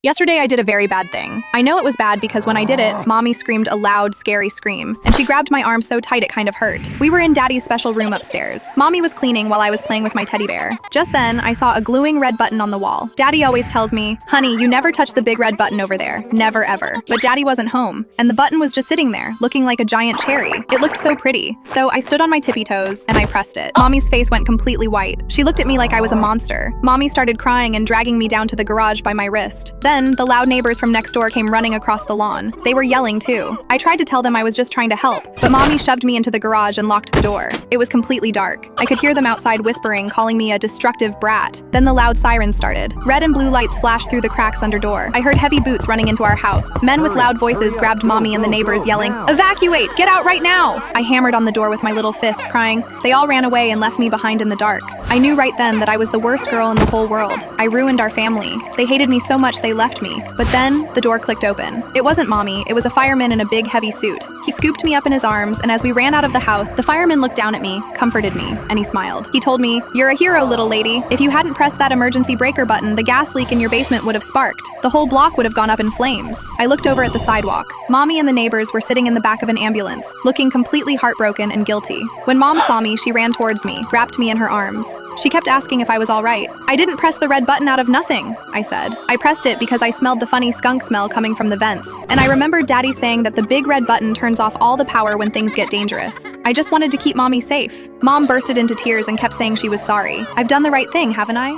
Yesterday I did a very bad thing. I know it was bad because when I did it, Mommy screamed a loud, scary scream, and she grabbed my arm so tight it kind of hurt. We were in Daddy's special room upstairs. Mommy was cleaning while I was playing with my teddy bear. Just then, I saw a gluing red button on the wall. Daddy always tells me, "Honey, you never touch the big red button over there. Never ever." But Daddy wasn't home, and the button was just sitting there, looking like a giant cherry. It looked so pretty. So I stood on my tippy toes, and I pressed it. Mommy's face went completely white. She looked at me like I was a monster. Mommy started crying and dragging me down to the garage by my wrist. Then, the loud neighbors from next door came running across the lawn. They were yelling too. I tried to tell them I was just trying to help, but Mommy shoved me into the garage and locked the door. It was completely dark. I could hear them outside whispering, calling me a destructive brat. Then the loud sirens started. Red and blue lights flashed through the cracks under door. I heard heavy boots running into our house. Men with loud voices grabbed Mommy and the neighbors yelling, "Evacuate! Get out right now!" I hammered on the door with my little fists, crying. They all ran away and left me behind in the dark. I knew right then that I was the worst girl in the whole world. I ruined our family. They hated me so much they left me. But then, the door clicked open. It wasn't Mommy, it was a fireman in a big heavy suit. He scooped me up in his arms, and as we ran out of the house, the fireman looked down at me, comforted me, and he smiled. He told me, "You're a hero, little lady. If you hadn't pressed that emergency breaker button, the gas leak in your basement would have sparked. The whole block would have gone up in flames." I looked over at the sidewalk. Mommy and the neighbors were sitting in the back of an ambulance, looking completely heartbroken and guilty. When Mom saw me, she ran towards me, wrapped me in her arms. She kept asking if I was all right. "I didn't press the red button out of nothing," I said. "I pressed it because I smelled the funny skunk smell coming from the vents. And I remembered Daddy saying that the big red button turns off all the power when things get dangerous. I just wanted to keep Mommy safe." Mom bursted into tears and kept saying she was sorry. "I've done the right thing, haven't I?"